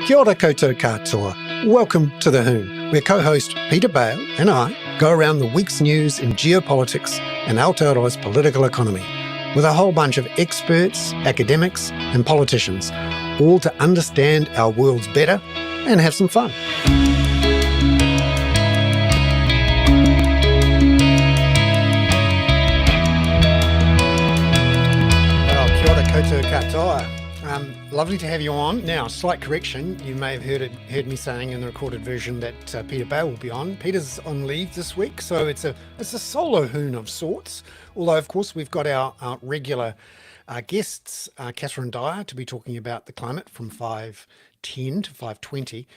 Kia ora koutou katoa. Welcome to the Hoon, where co-host Peter Bale and I go around the week's news in geopolitics and Aotearoa's political economy, with a whole bunch of experts, academics and politicians, all to understand our worlds better and have some fun. Well, kia ora koutou katoa. Lovely to have you on. Now, slight correction. You may have heard me saying in the recorded version that Peter Bale will be on. Peter's on leave this week, so it's a solo Hoon of sorts. Although, of course, we've got our regular guests, Catherine Dyer, to be talking about the climate from 5:10 to 5:20,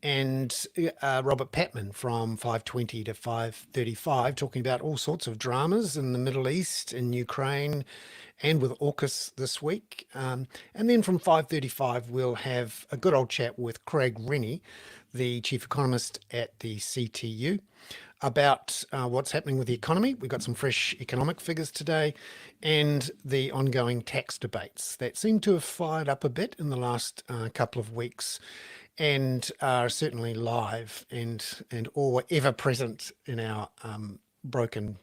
and Robert Patman from 5:20 to 5:35, talking about all sorts of dramas in the Middle East, in Ukraine, and with AUKUS this week. And then from 5:35, we'll have a good old chat with Craig Rennie, the chief economist at the CTU, about what's happening with the economy. We've got some fresh economic figures today and the ongoing tax debates that seem to have fired up a bit in the last couple of weeks and are certainly live and or ever present in our broken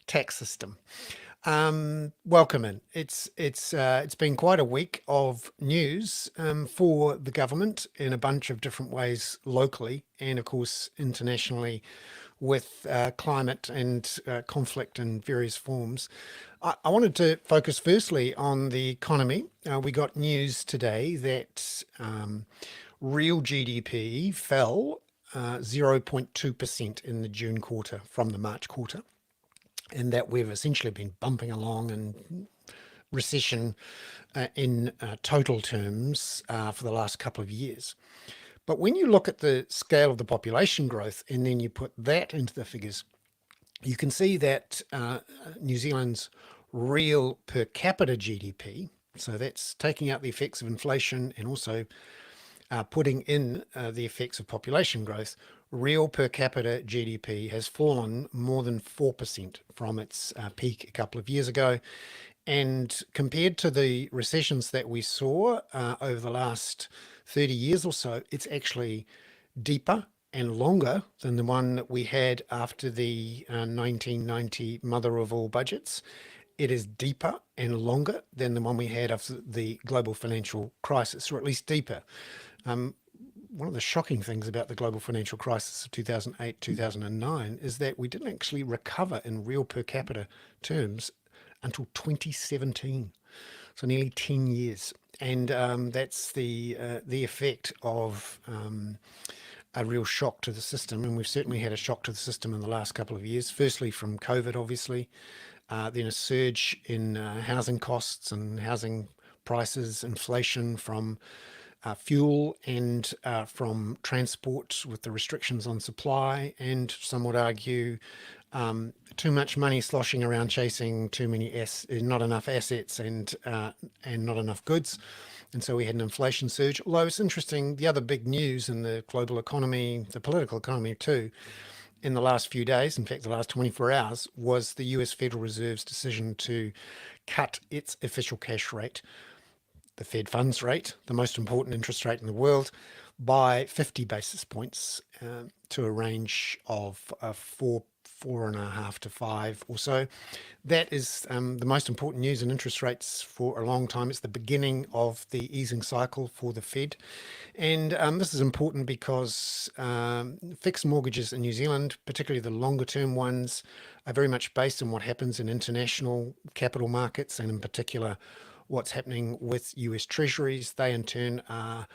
tax system. Welcome in. It's been quite a week of news for the government in a bunch of different ways locally and of course internationally with climate and conflict in various forms. I wanted to focus firstly on the economy. We got news today that real GDP fell 0.2% in the June quarter from the March quarter, and that we've essentially been bumping along in recession in total terms for the last couple of years. But when you look at the scale of the population growth and then you put that into the figures, you can see that New Zealand's real per capita GDP, so that's taking out the effects of inflation and also putting in the effects of population growth, real per capita GDP has fallen more than 4% from its peak a couple of years ago. And compared to the recessions that we saw over the last 30 years or so, it's actually deeper and longer than the one that we had after the 1990 mother of all budgets. It is deeper and longer than the one we had after the global financial crisis, or at least deeper. One of the shocking things about the global financial crisis of 2008, 2009 is that we didn't actually recover in real per capita terms until 2017, so nearly 10 years. And that's the effect of a real shock to the system. And we've certainly had a shock to the system in the last couple of years, firstly from COVID, obviously, then a surge in housing costs and housing prices, inflation from fuel and from transport with the restrictions on supply, and some would argue too much money sloshing around chasing not enough assets and not enough goods. And so we had an inflation surge. Although it's interesting, the other big news in the global economy, the political economy too, in the last few days, in fact, the last 24 hours, was the US Federal Reserve's decision to cut its official cash rate, the Fed funds rate, the most important interest rate in the world, by 50 basis points to a range of 4.5 to 5 or so. That is the most important news in interest rates for a long time. It's the beginning of the easing cycle for the Fed. And this is important because fixed mortgages in New Zealand, particularly the longer term ones, are very much based on what happens in international capital markets, and in particular what's happening with US Treasuries. They in turn are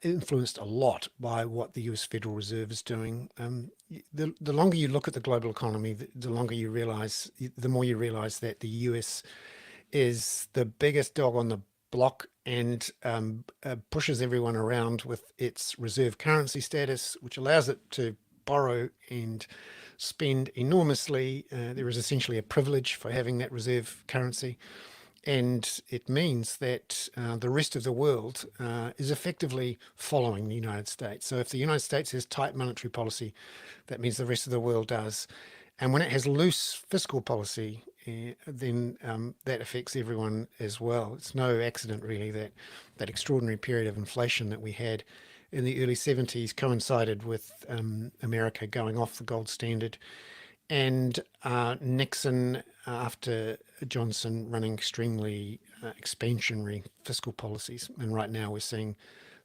influenced a lot by what the US Federal Reserve is doing. The longer you look at the global economy, the more you realize that the US is the biggest dog on the block and pushes everyone around with its reserve currency status, which allows it to borrow and spend enormously. There is essentially a privilege for having that reserve currency. And it means that the rest of the world is effectively following the United States. So if the United States has tight monetary policy, that means the rest of the world does. And when it has loose fiscal policy, then that affects everyone as well. It's no accident, really, that extraordinary period of inflation that we had in the early 70s coincided with America going off the gold standard, and Nixon, after Johnson, running extremely expansionary fiscal policies. And right now we're seeing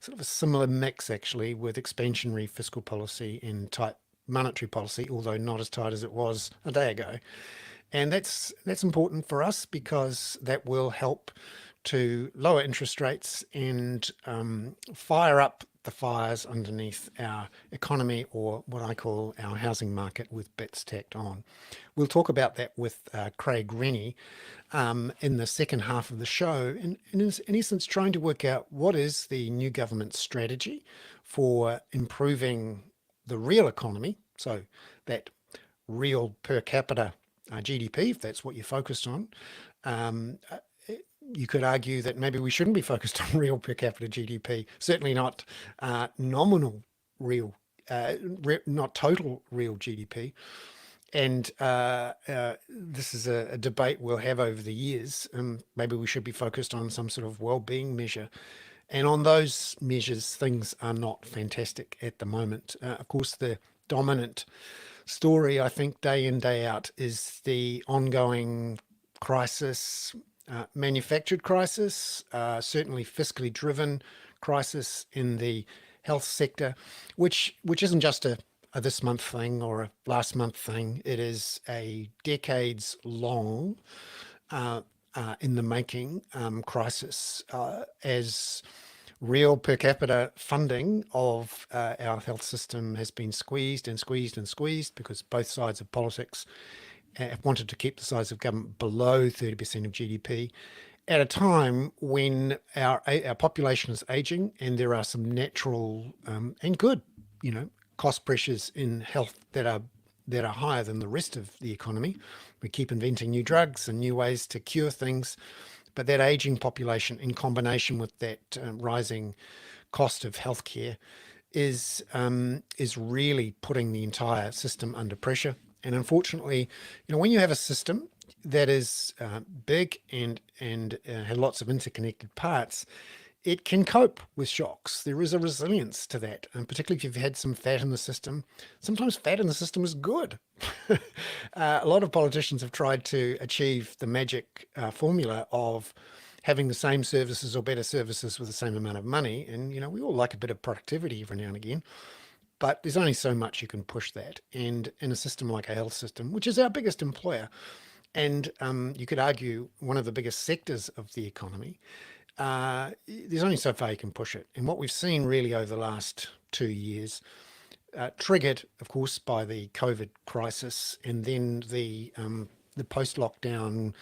sort of a similar mix, actually, with expansionary fiscal policy and tight monetary policy, although not as tight as it was a day ago. And that's important for us because that will help to lower interest rates and fire up the fires underneath our economy, or what I call our housing market, with bits tacked on. We'll talk about that with Craig Rennie in the second half of the show, in essence trying to work out what is the new government's strategy for improving the real economy, so that real per capita GDP, if that's what you're focused on. Um, uh, you could argue that maybe we shouldn't be focused on real per capita GDP, certainly not nominal real, not total real GDP. And this is a debate we'll have over the years. Maybe we should be focused on some sort of well-being measure. And on those measures, things are not fantastic at the moment. Of course, the dominant story, I think, day in, day out, is the ongoing crisis, manufactured crisis, certainly fiscally driven crisis in the health sector, which isn't just a this month thing or a last month thing. It is a decades long in the making crisis, as real per capita funding of our health system has been squeezed and squeezed and squeezed, because both sides of politics have wanted to keep the size of government below 30% of GDP at a time when our population is aging, and there are some natural and good, cost pressures in health that are higher than the rest of the economy. We keep inventing new drugs and new ways to cure things, but that aging population, in combination with that rising cost of healthcare, is really putting the entire system under pressure. And unfortunately, when you have a system that is big and has lots of interconnected parts, it can cope with shocks. There is a resilience to that, and particularly if you've had some fat in the system. Sometimes fat in the system is good. A lot of politicians have tried to achieve the magic formula of having the same services or better services with the same amount of money. And, we all like a bit of productivity every now and again, but there's only so much you can push that. And in a system like a health system, which is our biggest employer, and you could argue one of the biggest sectors of the economy, there's only so far you can push it. And what we've seen really over the last 2 years, triggered, of course, by the COVID crisis, and then the post-lockdown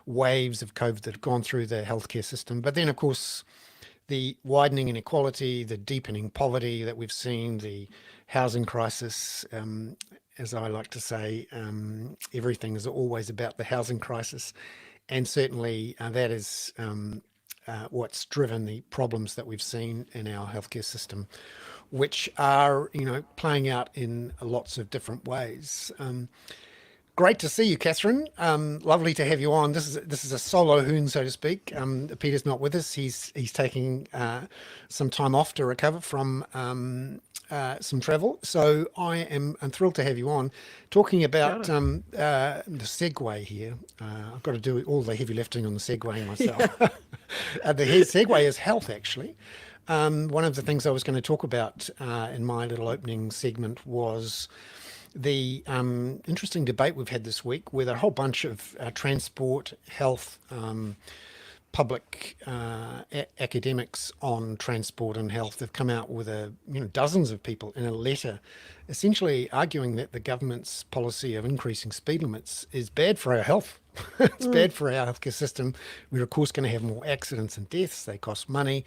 waves of COVID that have gone through the healthcare system. But then, of course, the widening inequality, the deepening poverty that we've seen, the housing crisis. As I like to say, everything is always about the housing crisis. And certainly that is what's driven the problems that we've seen in our healthcare system, which are, playing out in lots of different ways. Great to see you, Catherine. Lovely to have you on. This is a solo Hoon, so to speak. Peter's not with us. He's taking some time off to recover from some travel. So I'm thrilled to have you on, talking about the segue here. I've got to do all the heavy lifting on the segue myself. The segue is health, actually. One of the things I was going to talk about in my little opening segment was the interesting debate we've had this week, with a whole bunch of transport, health, public academics on transport and health have come out with dozens of people in a letter, essentially arguing that the government's policy of increasing speed limits is bad for our health. It's bad for our healthcare system. We're of course going to have more accidents and deaths. They cost money.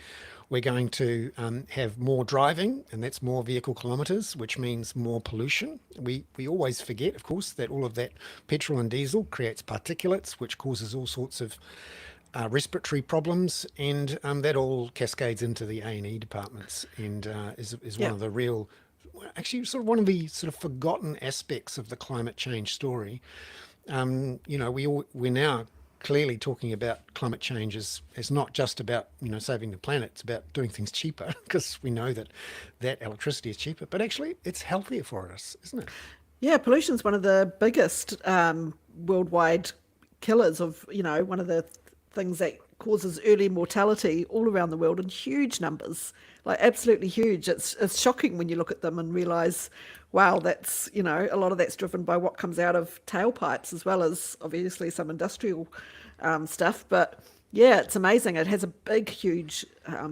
We're going to have more driving, and that's more vehicle kilometres, which means more pollution. We always forget, of course, that all of that petrol and diesel creates particulates, which causes all sorts of respiratory problems, and that all cascades into the A&E departments, and is one of the real, actually sort of one of the sort of forgotten aspects of the climate change story. We're now clearly talking about climate change as not just about, saving the planet. It's about doing things cheaper because we know that electricity is cheaper, but actually it's healthier for us, isn't it? Yeah, pollution's one of the biggest worldwide killers of, one of the things that causes early mortality all around the world in huge numbers, like absolutely huge. It's shocking when you look at them and realize, wow, that's, a lot of that's driven by what comes out of tailpipes as well as obviously some industrial stuff. But yeah, it's amazing. It has a big, huge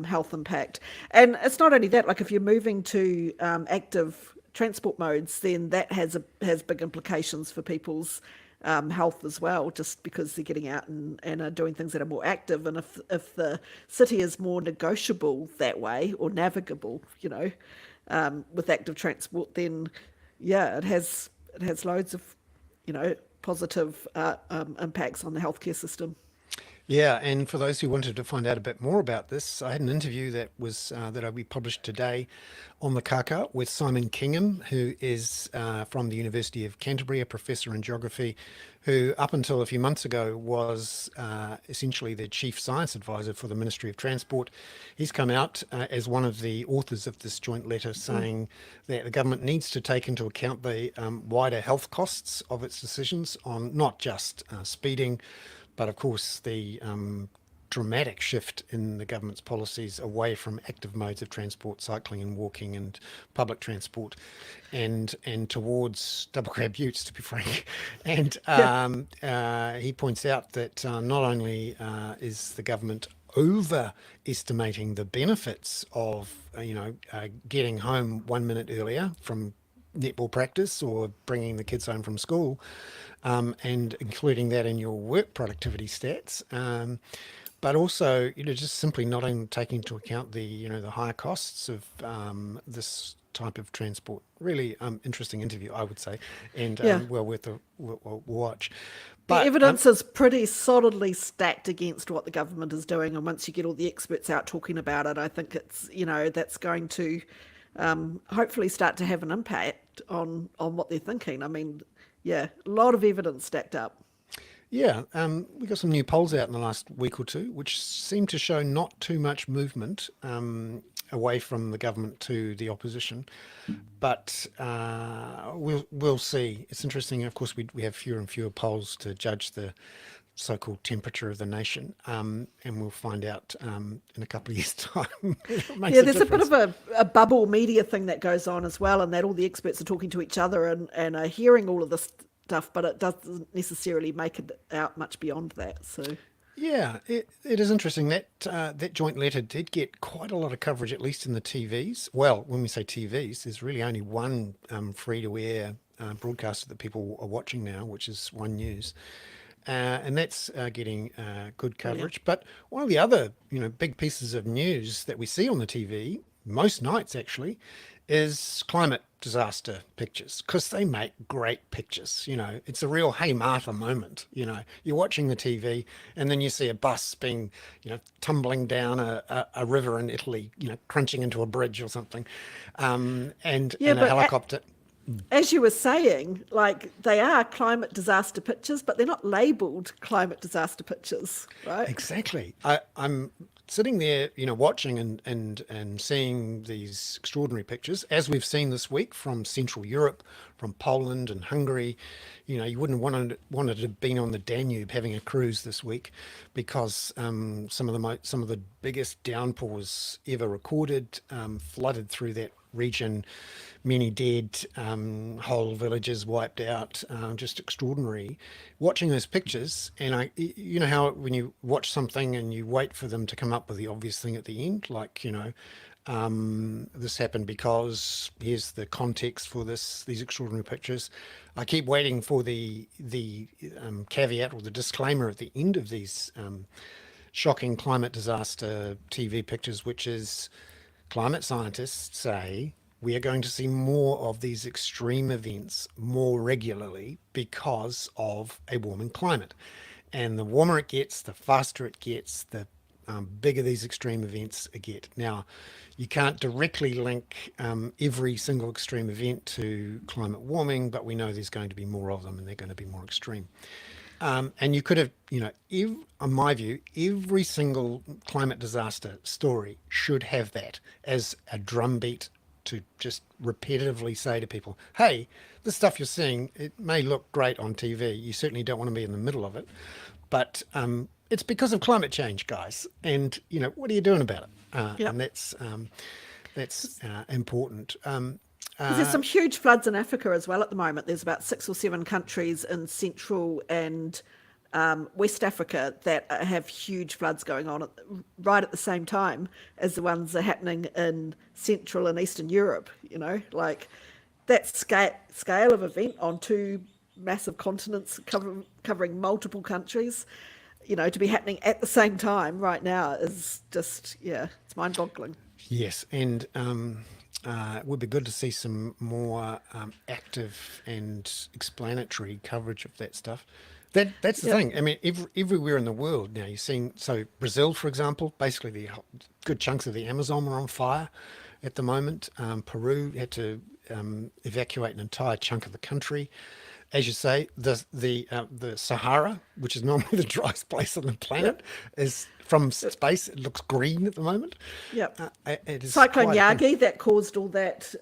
health impact. And it's not only that, like if you're moving to active transport modes, then that has big implications for people's health as well, just because they're getting out and are doing things that are more active. And if the city is more negotiable that way or navigable, with active transport, then yeah, it has loads of positive impacts on the healthcare system. Yeah, and for those who wanted to find out a bit more about this, I had an interview that we published today on the Kaka with Simon Kingham, who is from the University of Canterbury, a professor in geography, who up until a few months ago was essentially the chief science advisor for the Ministry of Transport. He's come out as one of the authors of this joint letter, saying that the government needs to take into account the wider health costs of its decisions on not just speeding, but of course, the dramatic shift in the government's policies away from active modes of transport, cycling and walking and public transport, and towards double cab utes, to be frank. And Yeah, he points out that not only is the government overestimating the benefits of getting home 1 minute earlier from netball practice or bringing the kids home from school, and including that in your work productivity stats. But also, just simply not even taking into account the higher costs of this type of transport. Really interesting interview, I would say, and yeah. well worth a watch. The But evidence is pretty solidly stacked against what the government is doing, and once you get all the experts out talking about it, I think it's that's going to hopefully start to have an impact on what they're thinking. I mean, yeah, a lot of evidence stacked up. yeah, we got some new polls out in the last week or two, which seem to show not too much movement away from the government to the opposition. But we'll see. It's interesting. Of course, we have fewer and fewer polls to judge the so-called temperature of the nation, and we'll find out in a couple of years' time if it makes Yeah, a there's a bit difference. of a bubble media thing that goes on as well, and that all the experts are talking to each other and are hearing all of this stuff, but it doesn't necessarily make it out much beyond that. So, Yeah, it is interesting that that joint letter did get quite a lot of coverage, at least in the TVs. Well, when we say TVs, there's really only one free-to-air broadcaster that people are watching now, which is One News, and that's getting good oh yeah. coverage. But one of the other, big pieces of news that we see on the TV most nights actually is climate disaster pictures because they make great pictures. It's a real Hey Martha moment. You're watching the TV and then you see a bus being, tumbling down a river in Italy, crunching into a bridge or something, and Yeah, and a but helicopter. as you were saying, like they are climate disaster pictures, but they're not labelled climate disaster pictures, right? Exactly. I'm sitting there, watching and seeing these extraordinary pictures, as we've seen this week from Central Europe, from Poland and Hungary. You wouldn't wanted to have been on the Danube having a cruise this week, because some of the biggest downpours ever recorded flooded through that region, many dead, whole villages wiped out, just extraordinary. Watching those pictures, and you know how when you watch something and you wait for them to come up with the obvious thing at the end, like, this happened because here's the context for these extraordinary pictures. I keep waiting for the caveat or the disclaimer at the end of these shocking climate disaster TV pictures, which is climate scientists say we are going to see more of these extreme events more regularly because of a warming climate. And the warmer it gets, the faster it gets, the bigger these extreme events get. Now, you can't directly link every single extreme event to climate warming, but we know there's going to be more of them and they're going to be more extreme. And you could have, in my view, every single climate disaster story should have that as a drumbeat to just repetitively say to people, hey, the stuff you're seeing, it may look great on TV. You certainly don't want to be in the middle of it. But it's because of climate change, guys. And, what are you doing about it? Yep. And that's important. Because there's some huge floods in Africa as well at the moment. There's about 6 or 7 countries in Central and West Africa that have huge floods going on right at the same time as the ones that are happening in Central and Eastern Europe. Like that scale of event on 2 massive continents covering multiple countries, to be happening at the same time right now is just, it's mind-boggling. Yes, and it would be good to see some more active and explanatory coverage of that stuff. That's the thing. I mean, everywhere in the world now you're seeing. So Brazil, for example, basically good chunks of the Amazon are on fire at the moment. Peru had to evacuate an entire chunk of the country. As you say, the Sahara, which is normally the driest place on the planet, is from space. It looks green at the moment. Yep. It is Cyclone quite Yagi that caused all that,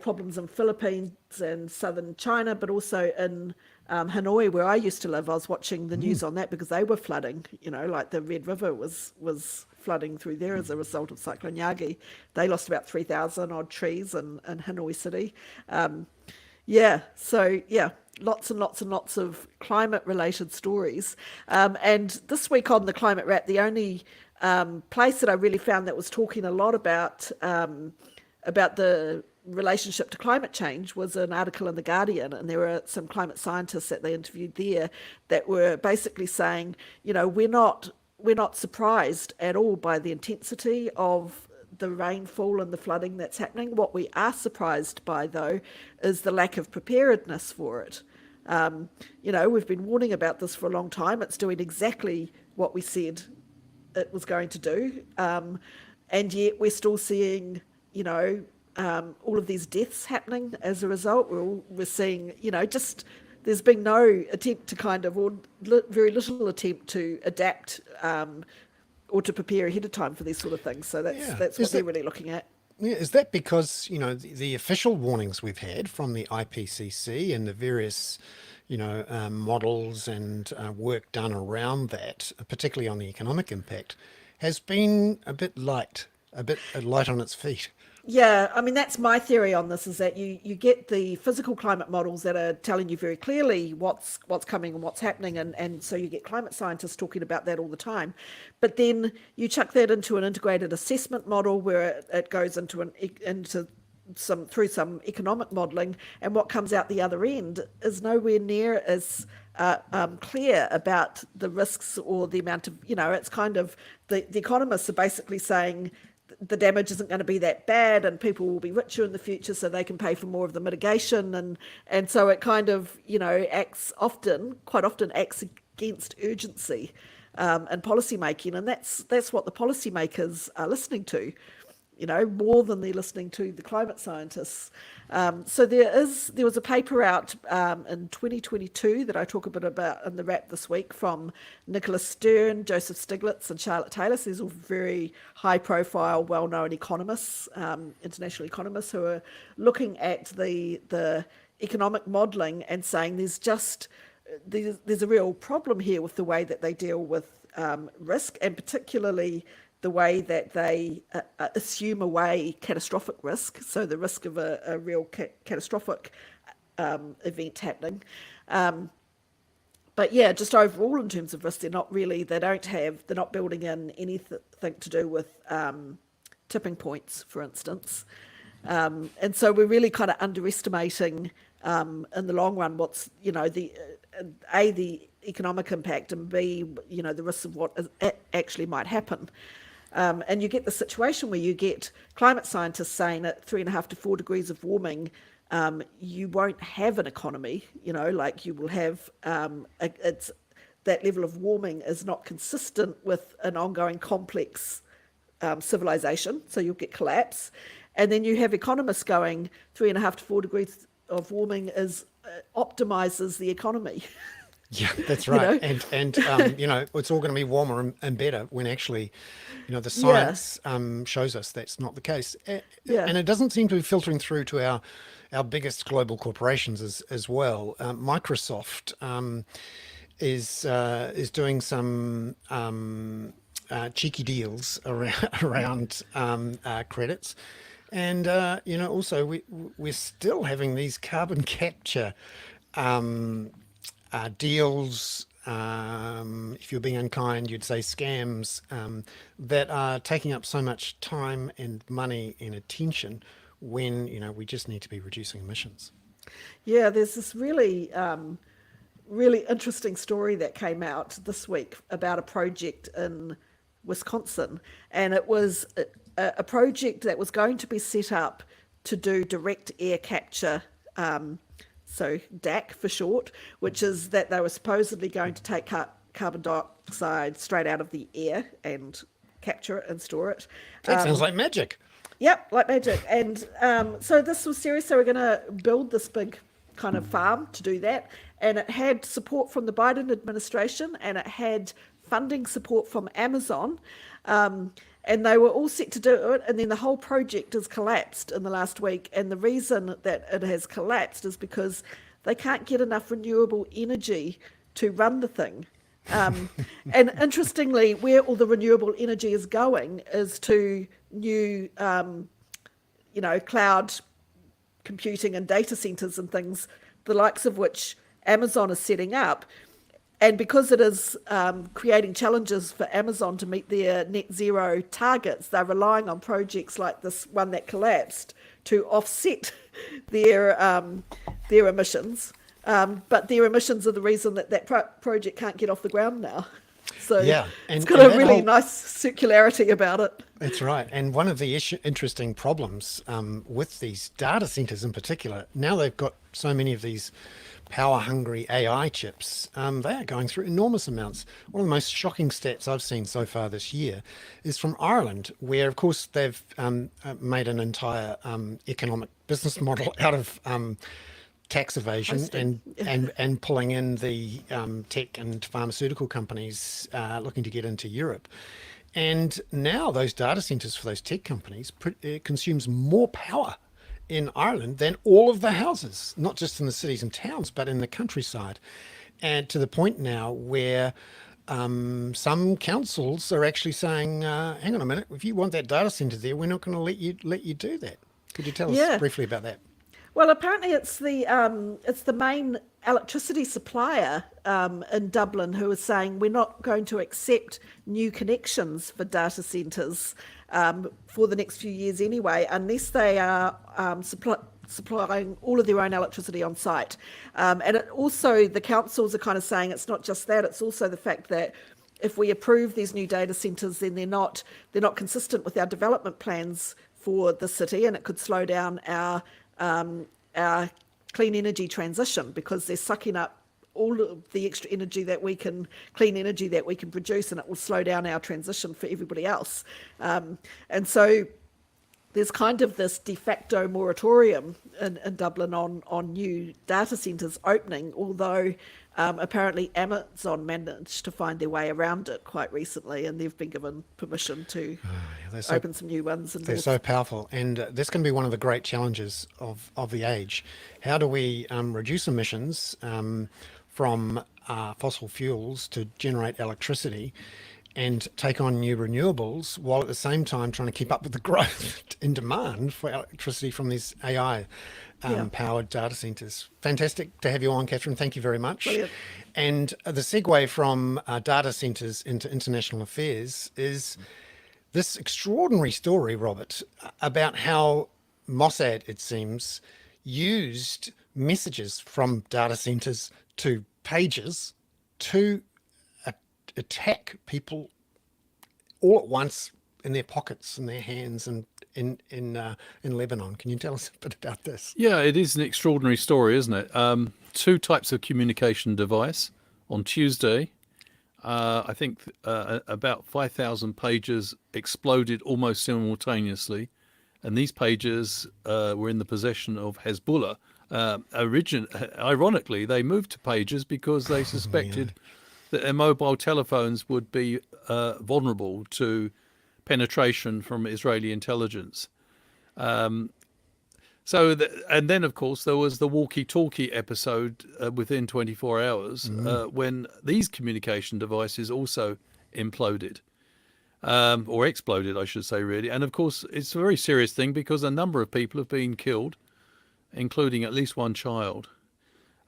problems in Philippines and southern China, but also in Hanoi, where I used to live. I was watching the news on that because they were flooding. Like the Red River was flooding through there as a result of Cyclone Yagi. They lost about 3,000 odd trees in Hanoi city. Lots and lots and lots of climate-related stories. And this week on the Climate Wrap, the only place that I really found that was talking a lot about the relationship to climate change was an article in The Guardian, and there were some climate scientists that they interviewed there that were basically saying, we're not surprised at all by the intensity of the rainfall and the flooding that's happening. What we are surprised by, though, is the lack of preparedness for it. We've been warning about this for a long time. It's doing exactly what we said it was going to do. And yet we're still seeing, all of these deaths happening as a result. We're seeing, there's been no attempt to or very little attempt to adapt or to prepare ahead of time for these sort of things. So that's what they're really looking at. Yeah, is that because, the official warnings we've had from the IPCC and the various, models and work done around that, particularly on the economic impact, has been a bit light on its feet? Yeah, I mean, that's my theory on this, is that you get the physical climate models that are telling you very clearly what's coming and what's happening, and so you get climate scientists talking about that all the time. But then you chuck that into an integrated assessment model where it goes into through some economic modelling, and what comes out the other end is nowhere near as clear about the risks or the amount of, it's kind of, the economists are basically saying the damage isn't going to be that bad and people will be richer in the future so they can pay for more of the mitigation, and so it kind of quite often acts against urgency and policy making, and that's what the policymakers are listening to, more than they're listening to the climate scientists. So there was a paper out in 2022 that I talk a bit about in the wrap this week from Nicholas Stern, Joseph Stiglitz and Charlotte Taylor. So these are all very high-profile, well-known economists, international economists, who are looking at the economic modelling and saying there's a real problem here with the way that they deal with risk, and particularly the way that they assume away catastrophic risk, so the risk of a real catastrophic event happening. But yeah, just overall in terms of risk, they're not building in anything to do with tipping points, for instance. And so we're really kind of underestimating in the long run what's, the economic impact, and B, the risks of what actually might happen. And you get the situation where you get climate scientists saying at 3.5 to 4 degrees of warming, you won't have an economy, like you will have, that level of warming is not consistent with an ongoing complex civilization, so you'll get collapse. And then you have economists going 3.5 to 4 degrees of warming optimizes the economy. Yeah, that's You right. know, And it's all going to be warmer and better when actually, the yeah, science shows us that's not the case. yeah. And it doesn't seem to be filtering through to our biggest global corporations as well. Microsoft is doing some cheeky deals around credits. And also we're still having these carbon capture deals. If you're being unkind, you'd say scams, that are taking up so much time and money and attention when we just need to be reducing emissions. Yeah, there's this really interesting story that came out this week about a project in Wisconsin, and it was a project that was going to be set up to do direct air capture, so DAC for short, which is that they were supposedly going to take carbon dioxide straight out of the air and capture it and store it. That sounds like magic. Yep, like magic. And so this was serious. So we're going to build this big kind of farm to do that. And it had support from the Biden administration, and it had funding support from Amazon. And they were all set to do it. And then the whole project has collapsed in the last week. And the reason that it has collapsed is because they can't get enough renewable energy to run the thing. And interestingly, where all the renewable energy is going is to new, cloud computing and data centers and things, the likes of which Amazon is setting up. And because it is creating challenges for Amazon to meet their net zero targets, they're relying on projects like this one that collapsed to offset their emissions. But their emissions are the reason that project can't get off the ground now. So Yeah, it's and got a that really whole nice circularity about it. That's right. And one of the interesting problems with these data centers in particular, now they've got so many of these power hungry AI chips, they are going through enormous amounts. One of the most shocking stats I've seen so far this year is from Ireland, where, of course, they've made an entire economic business model out of tax evasion Hosting. and pulling in the tech and pharmaceutical companies looking to get into Europe. And now those data centers for those tech companies consumes more power in Ireland than all of the houses, not just in the cities and towns, but in the countryside. And to the point now where some councils are actually saying, hang on a minute, if you want that data center there, we're not going to let you do that. Could you tell us Yeah. briefly about that? Well, apparently it's the main electricity supplier in Dublin who is saying we're not going to accept new connections for data centres for the next few years anyway, unless they are supplying all of their own electricity on site. And it also, the councils are kind of saying it's not just that; it's also the fact that if we approve these new data centres, then they're not consistent with our development plans for the city, and it could slow down our clean energy transition because they're sucking up all of the extra energy clean energy that we can produce, and it will slow down our transition for everybody else. And so there's kind of this de facto moratorium in Dublin on new data centres opening, although apparently Amazon managed to find their way around it quite recently, and they've been given permission to open some new ones. They're so powerful, and that's going to be one of the great challenges of the age. How do we reduce emissions from fossil fuels to generate electricity and take on new renewables, while at the same time trying to keep up with the growth in demand for electricity from these AI powered data centers? Fantastic to have you on, Catherine. Thank you very much. Brilliant. And the segue from data centers into international affairs is this extraordinary story, Robert, about how Mossad, it seems, used messages from data centers to pages to attack people all at once in their pockets, in their hands, and in Lebanon. Can you tell us a bit about this? Yeah, it is an extraordinary story, isn't it? Two types of communication device. On Tuesday, I think about 5,000 pages exploded almost simultaneously. And these pages were in the possession of Hezbollah, Ironically, they moved to pagers because they suspected that their mobile telephones would be vulnerable to penetration from Israeli intelligence. And then, of course, there was the walkie-talkie episode within 24 hours when these communication devices also imploded. Or exploded, I should say, really. And of course, it's a very serious thing because a number of people have been killed, including at least one child.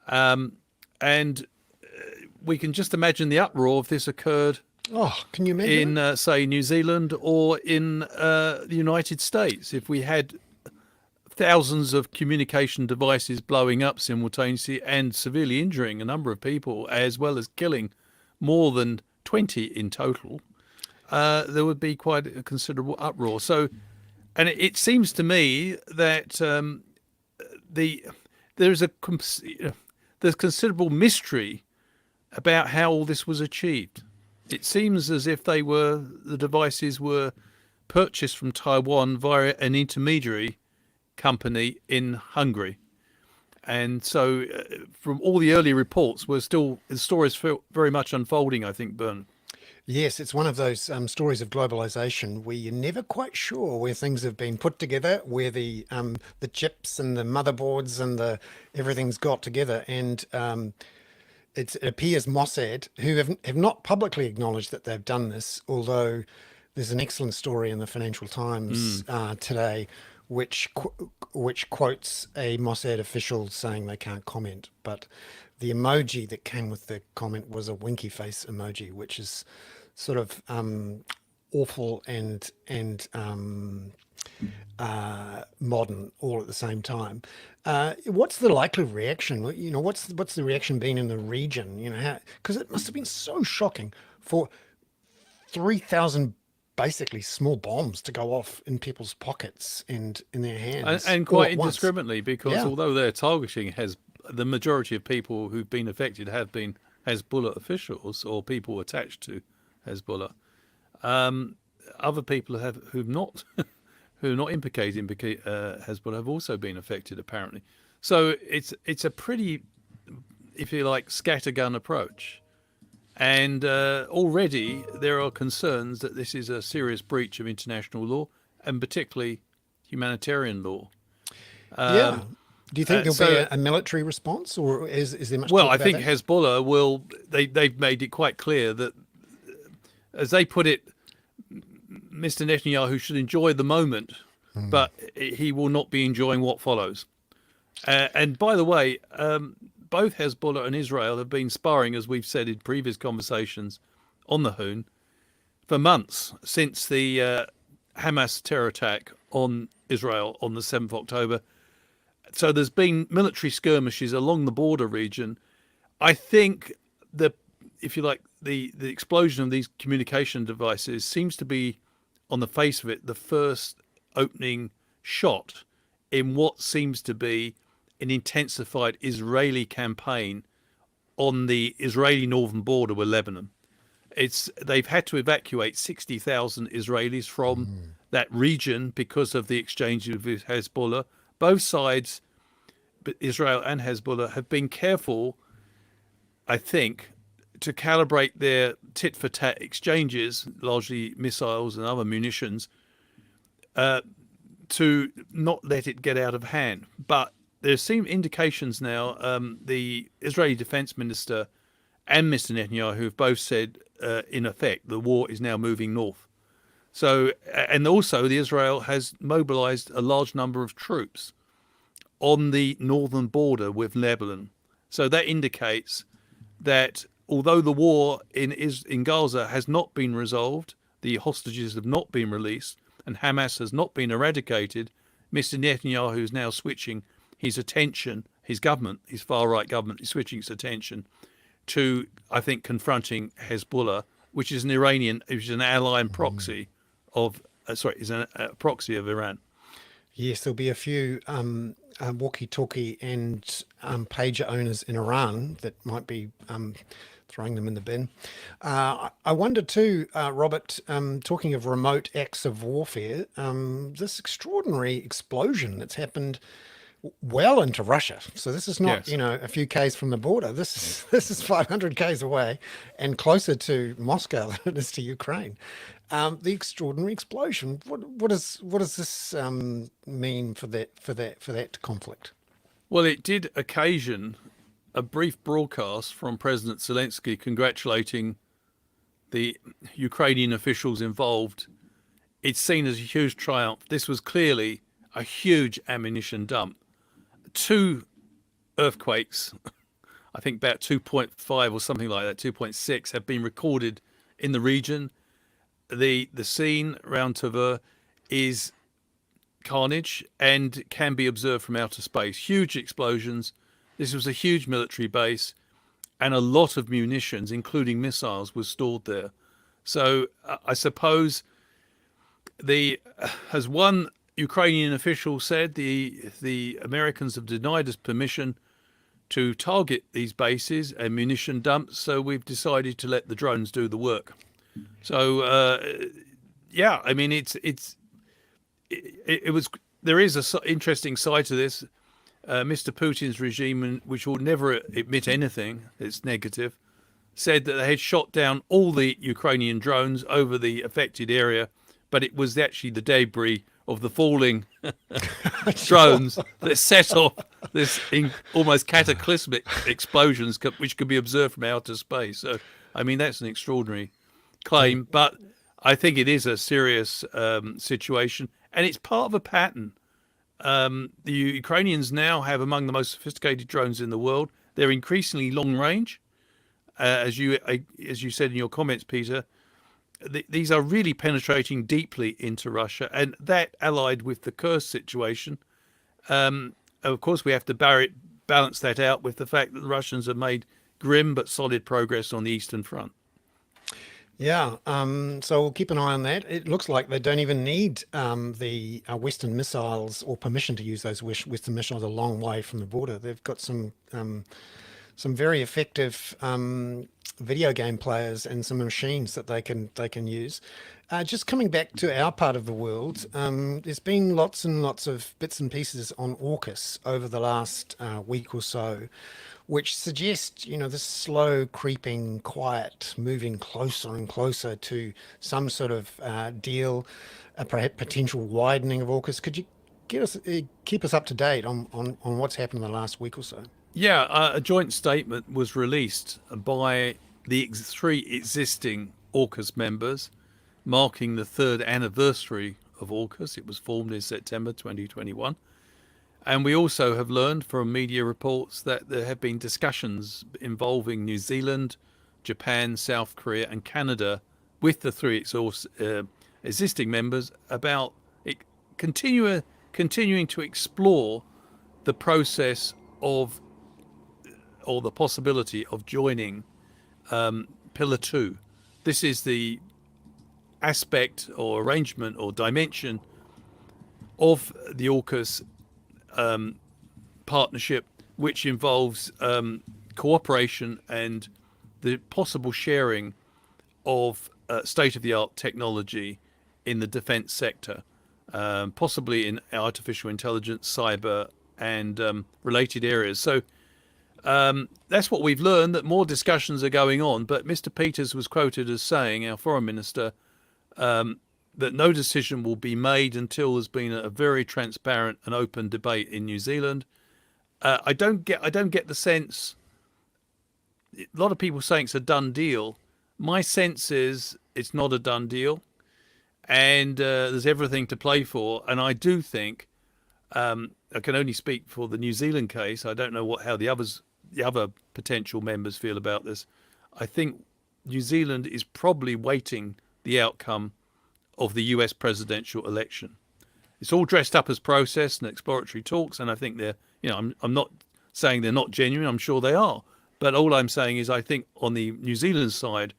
And we can just imagine the uproar if this occurred Can you imagine in, say, New Zealand or in the United States. If we had thousands of communication devices blowing up simultaneously and severely injuring a number of people, as well as killing more than 20 in total, there would be quite a considerable uproar. So, and it seems to me that there's considerable mystery about how all this was achieved. It seems as if the devices were purchased from Taiwan via an intermediary company in Hungary. And so from all the early reports, the story's very much unfolding, I think, Bern. Yes, it's one of those stories of globalization where you're never quite sure where things have been put together, where the chips and the motherboards and everything's got together. And it appears Mossad, who have not publicly acknowledged that they've done this, although there's an excellent story in the Financial Times today, which quotes a Mossad official saying they can't comment, but the emoji that came with the comment was a winky face emoji, which is sort of awful and modern all at the same time. What's the likely reaction? What's the reaction been in the region? Because it must have been so shocking for 3,000 basically small bombs to go off in people's pockets and in their hands, and all quite at once. indiscriminately, because although they're targeting the majority of people who've been affected have been Hezbollah officials or people attached to Hezbollah. Other people who are not implicated in Hezbollah have also been affected, apparently. So it's a pretty, if you like, scattergun approach. And already there are concerns that this is a serious breach of international law, and particularly humanitarian law. Do you think there'll be a military response, or is there much? Well, talk I about think that? Hezbollah will. They've made it quite clear that, as they put it, Mr. Netanyahu should enjoy the moment, but he will not be enjoying what follows. And by the way, both Hezbollah and Israel have been sparring, as we've said in previous conversations on the Hoon, for months since the Hamas terror attack on Israel on the 7th of October. So there's been military skirmishes along the border region. I think if you like, the explosion of these communication devices seems to be, on the face of it, the first opening shot in what seems to be an intensified Israeli campaign on the Israeli northern border with Lebanon. They've had to evacuate 60,000 Israelis from that region because of the exchange with Hezbollah. Both sides, Israel and Hezbollah, have been careful, I think, to calibrate their tit-for-tat exchanges, largely missiles and other munitions, to not let it get out of hand. But there seem indications now, the Israeli defense minister and Mr. Netanyahu have both said, in effect, the war is now moving north. So, and also Israel has mobilized a large number of troops on the northern border with Lebanon. So that indicates that although the war in Gaza has not been resolved, the hostages have not been released, and Hamas has not been eradicated, Mr. Netanyahu is now switching his attention, his far-right government is switching its attention to, I think, confronting Hezbollah, which is an ally and proxy of, proxy of Iran. Yes, there'll be a few walkie-talkie and pager owners in Iran that might be throwing them in the bin. I wonder too, Robert, talking of remote acts of warfare, this extraordinary explosion that's happened well into Russia. So this is not, Yes. a few k's from the border. This is 500 k's away and closer to Moscow than it is to Ukraine. The extraordinary explosion. What does this mean for that conflict? Well, it did occasion a brief broadcast from President Zelensky congratulating the Ukrainian officials involved. It's seen as a huge triumph. This was clearly a huge ammunition dump. 2 earthquakes, I think about 2.5 or something like that, 2.6, have been recorded in the region. The scene around Tver is carnage and can be observed from outer space. Huge explosions. This was a huge military base, and a lot of munitions, including missiles, was stored there. So I suppose as one Ukrainian official said, the Americans have denied us permission to target these bases and munition dumps, so we've decided to let the drones do the work. So yeah, I mean it was. There is a interesting side to this. Mr. Putin's regime, which will never admit anything that's negative, said that they had shot down all the Ukrainian drones over the affected area, but it was actually the debris of the falling drones that set off this almost cataclysmic explosions, which could be observed from outer space. So, I mean, that's an extraordinary claim, but I think it is a serious situation, and it's part of a pattern. The Ukrainians now have among the most sophisticated drones in the world. They're increasingly long range, as you said in your comments, Peter. These are really penetrating deeply into Russia, and that, allied with the Kursk situation, of course, we have to balance that out with the fact that the Russians have made grim but solid progress on the Eastern Front. Yeah, so we'll keep an eye on that. It looks like they don't even need the Western missiles or permission to use those Western missiles a long way from the border. They've got some very effective video game players and some machines that they can use. Just coming back to our part of the world, there's been lots and lots of bits and pieces on AUKUS over the last week or so, which suggests, this slow creeping, quiet, moving closer and closer to some sort of deal, perhaps potential widening of AUKUS. Could you keep us up to date on what's happened in the last week or so? Yeah, a joint statement was released by the 3 existing AUKUS members, marking the 3rd anniversary of AUKUS. It was formed in September 2021. And we also have learned from media reports that there have been discussions involving New Zealand, Japan, South Korea and Canada with the 3 existing members about continuing to explore the process of, or the possibility of, joining Pillar 2. This is the aspect or arrangement or dimension of the AUKUS partnership, which involves cooperation and the possible sharing of state-of-the-art technology in the defence sector, possibly in artificial intelligence, cyber, and related areas. So that's what we've learned, that more discussions are going on. But Mr. Peters was quoted as saying, our foreign minister, that no decision will be made until there's been a very transparent and open debate in New Zealand. I don't get the sense. A lot of people saying it's a done deal. My sense is it's not a done deal, and there's everything to play for. And I do think, I can only speak for the New Zealand case. I don't know how the other potential members feel about this. I think New Zealand is probably waiting the outcome of the US presidential election. It's all dressed up as process and exploratory talks, and I think they're, I'm not saying they're not genuine. I'm sure they are, but all I'm saying is I think on the New Zealand side,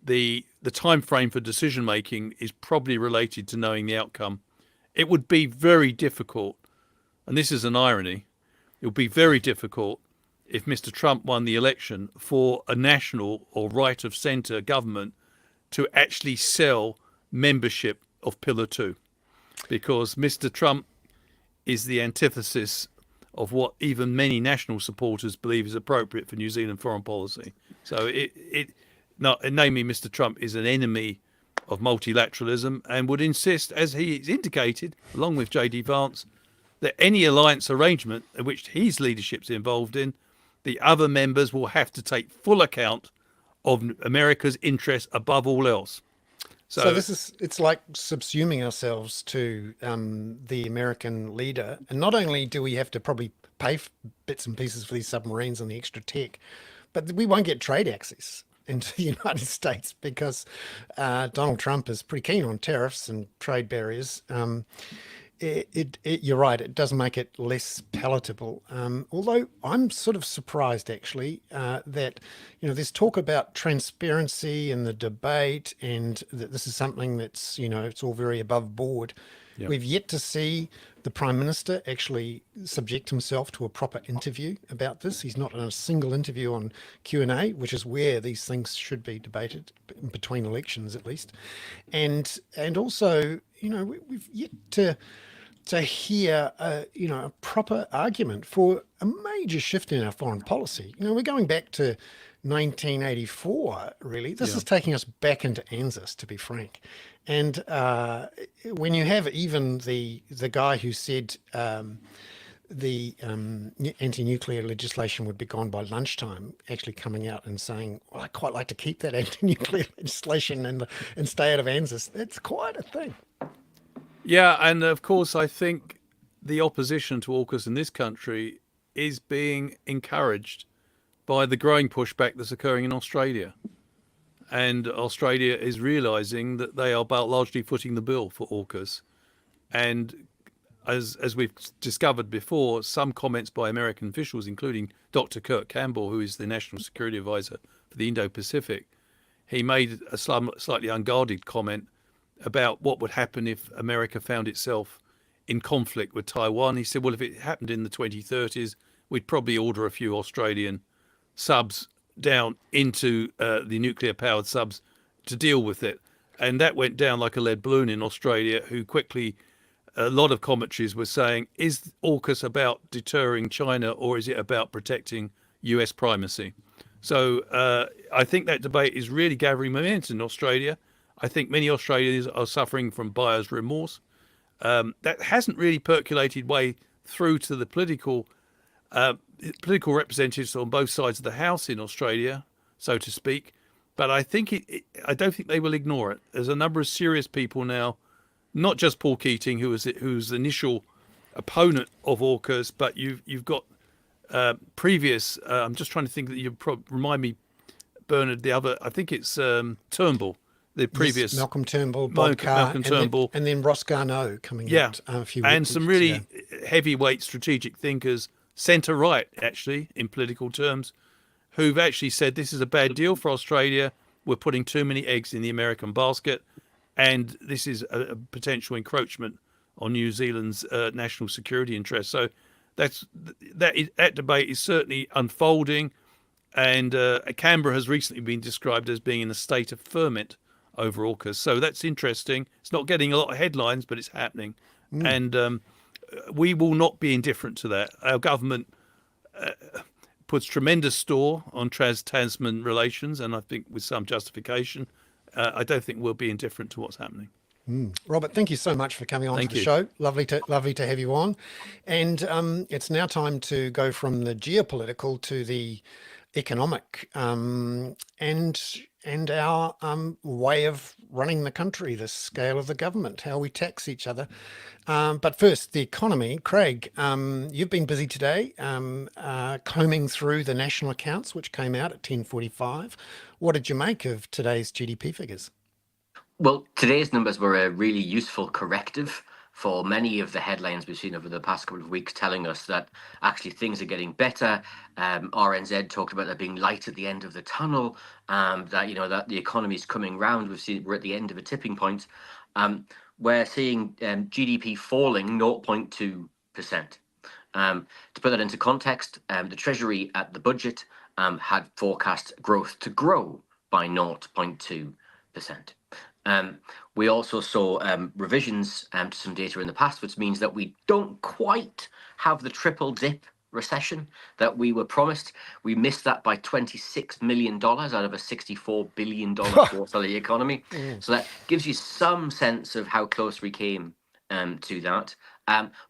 the time frame for decision making is probably related to knowing the outcome. It would be very difficult, and this is an irony, it would be very difficult if Mr. Trump won the election for a national or right of centre government to actually sell membership of Pillar 2, because Mr. Trump is the antithesis of what even many national supporters believe is appropriate for New Zealand foreign policy. So namely, Mr. Trump is an enemy of multilateralism and would insist, as he's indicated, along with J.D. Vance, that any alliance arrangement in which his leadership's involved in, the other members will have to take full account of America's interests above all else. So it's like subsuming ourselves to the American leader. And not only do we have to probably pay bits and pieces for these submarines and the extra tech, but we won't get trade access into the United States because Donald Trump is pretty keen on tariffs and trade barriers. You're right, it does make it less palatable. Although I'm sort of surprised actually that, there's talk about transparency in the debate and that this is something that's, it's all very above board. Yep. We've yet to see the Prime Minister actually subject himself to a proper interview about this. He's not in a single interview on Q&A, which is where these things should be debated between elections at least. And also, we've yet to hear a proper argument for a major shift in our foreign policy. We're going back to 1984, really. This is taking us back into ANZUS, to be frank. And when you have even the guy who said the anti-nuclear legislation would be gone by lunchtime, actually coming out and saying, well, I'd quite like to keep that anti-nuclear legislation and stay out of ANZUS, that's quite a thing. Yeah, and of course, I think the opposition to AUKUS in this country is being encouraged by the growing pushback that's occurring in Australia. And Australia is realising that they are about largely footing the bill for AUKUS. And as we've discovered before, some comments by American officials, including Dr. Kurt Campbell, who is the National Security Advisor for the Indo-Pacific, he made a slightly unguarded comment about what would happen if America found itself in conflict with Taiwan. He said, well, if it happened in the 2030s, we'd probably order a few Australian subs down into the nuclear-powered subs to deal with it. And that went down like a lead balloon in Australia, who quickly, a lot of commentaries were saying, is AUKUS about deterring China or is it about protecting US primacy? So I think that debate is really gathering momentum in Australia. I think many Australians are suffering from buyer's remorse. That hasn't really percolated way through to the political representatives on both sides of the House in Australia, so to speak. But I think I don't think they will ignore it. There's a number of serious people now, not just Paul Keating, who's the initial opponent of AUKUS, but you've got previous. I'm just trying to think that you remind me, Bernard. The other, I think it's Turnbull. The previous Malcolm Turnbull, Bob Carr, and then Ross Garneau coming out a few weeks. And some really heavyweight strategic thinkers, centre-right actually, in political terms, who've actually said this is a bad deal for Australia. We're putting too many eggs in the American basket, and this is a potential encroachment on New Zealand's national security interests. So that debate is certainly unfolding, and Canberra has recently been described as being in a state of ferment over AUKUS. So that's interesting. It's not getting a lot of headlines, but it's happening. And we will not be indifferent to that. Our government puts tremendous store on trans-Tasman relations, and I think with some justification. I don't think we'll be indifferent to what's happening. Robert, thank you so much for coming on to the show. Lovely to have you on. And it's now time to go from the geopolitical to the economic and our way of running the country, the scale of the government, how we tax each other. But first, the economy. Craig, you've been busy today combing through the national accounts, which came out at 10:45. What did you make of today's GDP figures? Well, today's numbers were a really useful corrective for many of the headlines we've seen over the past couple of weeks telling us that actually things are getting better. RNZ talked about there being light at the end of the tunnel, that the economy's coming round. We're at the end of a tipping point. We're seeing GDP falling 0.2%. To put that into context, the Treasury at the budget had forecast growth to grow by 0.2%. We also saw revisions to some data in the past, which means that we don't quite have the triple dip recession that we were promised. We missed that by $26 million out of a $64 billion quarterly economy. So that gives you some sense of how close we came to that.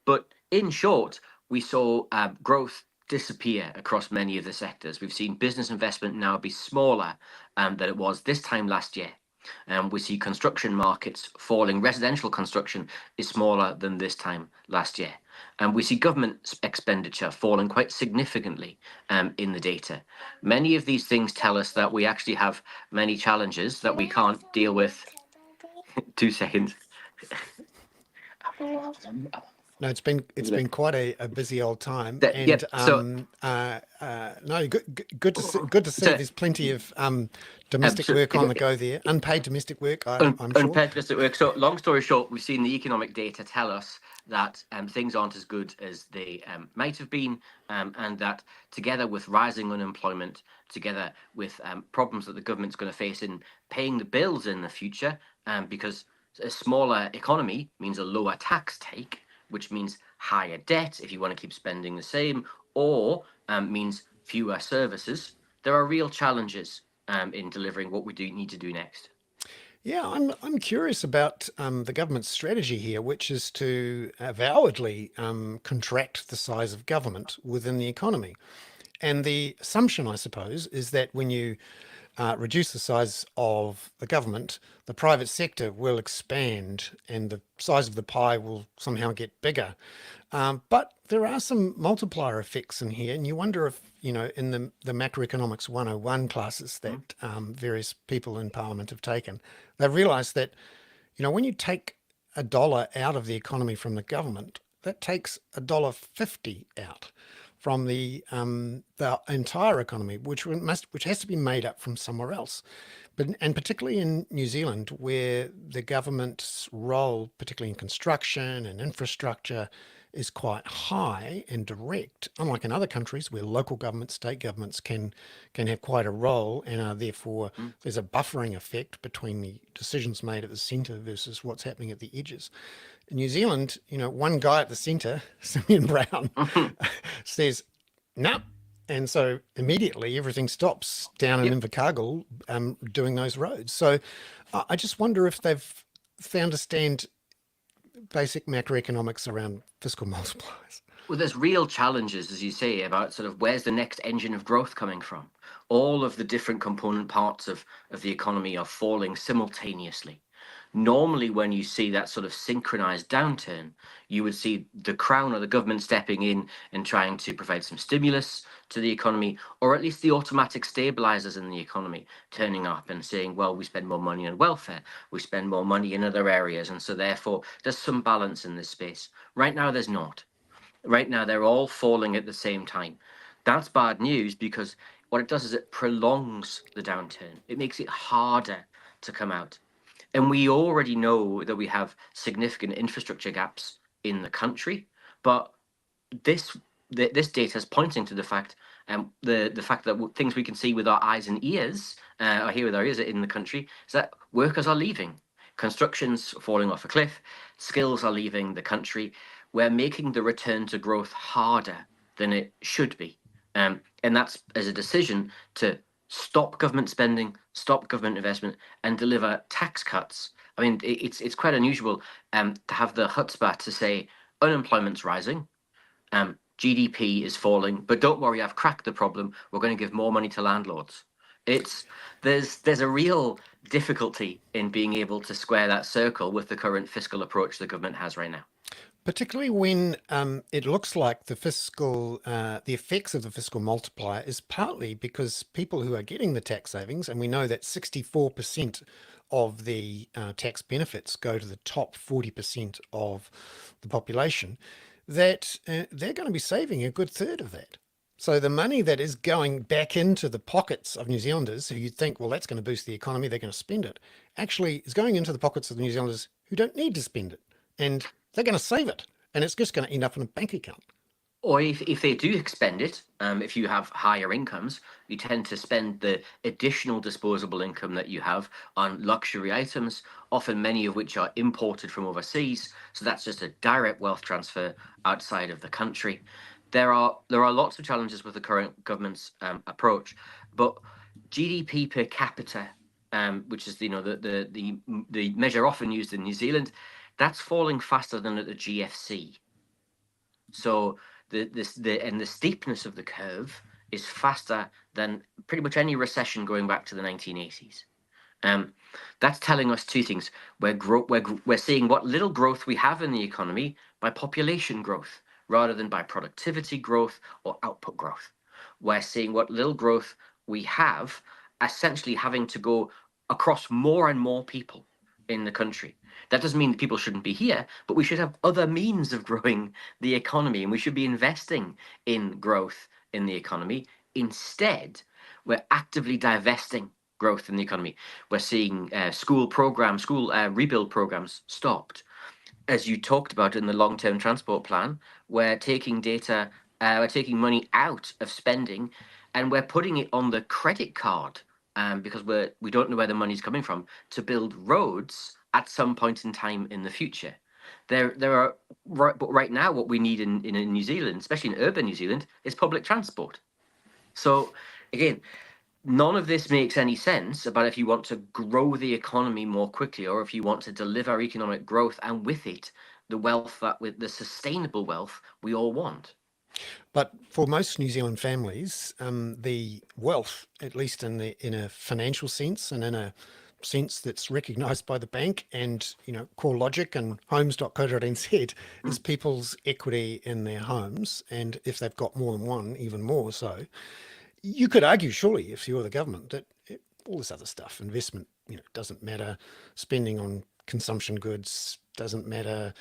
But in short, we saw growth disappear across many of the sectors. We've seen business investment now be smaller than it was this time last year. We see construction markets falling. Residential construction is smaller than this time last year. And we see government expenditure falling quite significantly in the data. Many of these things tell us that we actually have many challenges that we can't deal with. 2 seconds. No, it's been quite a busy old time, and Yep, so no, good to see. There's plenty of domestic work on the go there, unpaid domestic work. I'm sure. unpaid domestic work. So, long story short, we've seen the economic data tell us that things aren't as good as they might have been, and that together with rising unemployment, together with problems that the government's going to face in paying the bills in the future, because a smaller economy means a lower tax take, which means higher debt if you want to keep spending the same, or means fewer services. There are real challenges in delivering what we do need to do next. Yeah, I'm curious about the government's strategy here, which is to avowedly contract the size of government within the economy. And the assumption, I suppose, is that when you reduce the size of the government, the private sector will expand and the size of the pie will somehow get bigger. But there are some multiplier effects in here, and you wonder if, in the macroeconomics 101 classes that various people in Parliament have taken, they've realised that, when you take a dollar out of the economy from the government, that takes $1.50 out from the entire economy, which has to be made up from somewhere else. And particularly in New Zealand, where the government's role, particularly in construction and infrastructure, is quite high and direct, unlike in other countries where local governments, state governments can have quite a role, and are therefore there's a buffering effect between the decisions made at the centre versus what's happening at the edges. In New Zealand, one guy at the centre, Simeon Brown, says, no. And so immediately everything stops down in Invercargill doing those roads. So I just wonder if they've understand basic macroeconomics around fiscal multipliers. Well, there's real challenges, as you say, about sort of where's the next engine of growth coming from. All of the different component parts of the economy are falling simultaneously. Normally, when you see that sort of synchronized downturn, you would see the Crown or the government stepping in and trying to provide some stimulus to the economy, or at least the automatic stabilizers in the economy turning up and saying, well, we spend more money on welfare, we spend more money in other areas, and so therefore there's some balance in this space. Right now, there's not. Right now, they're all falling at the same time. That's bad news, because what it does is it prolongs the downturn. It makes it harder to come out. And we already know that we have significant infrastructure gaps in the country, but this data is pointing to the fact, the fact that things we can see with our eyes and ears, or hear with our ears in the country, is that workers are leaving. Construction's falling off a cliff. Skills are leaving the country. We're making the return to growth harder than it should be, and that's as a decision to stop government spending, stop government investment, and deliver tax cuts. I mean, it's quite unusual to have the chutzpah to say unemployment's rising, GDP is falling, but don't worry, I've cracked the problem. We're going to give more money to landlords. There's a real difficulty in being able to square that circle with the current fiscal approach the government has right now. Particularly when it looks like the effects of the fiscal multiplier is partly because people who are getting the tax savings, and we know that 64% of the tax benefits go to the top 40% of the population, that they're going to be saving a good third of that. So the money that is going back into the pockets of New Zealanders, who you'd think, well, that's going to boost the economy, they're going to spend it, actually is going into the pockets of the New Zealanders who don't need to spend it. And they're going to save it, and it's just going to end up in a bank account. Or if they do expend it, if you have higher incomes, you tend to spend the additional disposable income that you have on luxury items, often many of which are imported from overseas. So that's just a direct wealth transfer outside of the country. There are lots of challenges with the current government's approach, but GDP per capita, which is the measure often used in New Zealand, that's falling faster than at the GFC. So the steepness of the curve is faster than pretty much any recession going back to the 1980s. That's telling us two things. We're seeing what little growth we have in the economy by population growth rather than by productivity growth or output growth. We're seeing what little growth we have essentially having to go across more and more people in the country. That doesn't mean that people shouldn't be here, but we should have other means of growing the economy, and we should be investing in growth in the economy. Instead, we're actively divesting growth in the economy. We're seeing school rebuild programs stopped. As you talked about in the long-term transport plan, we're taking money out of spending, and we're putting it on the credit card because we don't know where the money's coming from to build roads at some point in time in the future. But right now, what we need in New Zealand, especially in urban New Zealand, is public transport. So again, none of this makes any sense about if you want to grow the economy more quickly or if you want to deliver economic growth and with it the sustainable wealth we all want. But for most New Zealand families, the wealth, at least in a financial sense and in a sense that's recognised by the bank and CoreLogic and homes.co.nz, is people's equity in their homes, and if they've got more than one, even more so. You could argue, surely, if you're the government, that all this other stuff, investment, doesn't matter. Spending on consumption goods doesn't matter.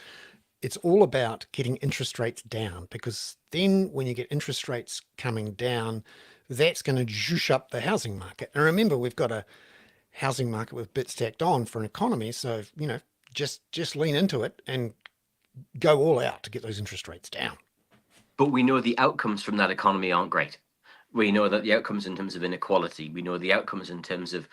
It's all about getting interest rates down, because then when you get interest rates coming down, that's going to juice up the housing market. And remember, we've got a housing market with bits tacked on for an economy. So, just lean into it and go all out to get those interest rates down. But we know the outcomes from that economy aren't great. We know that the outcomes in terms of inequality, we know the outcomes in terms of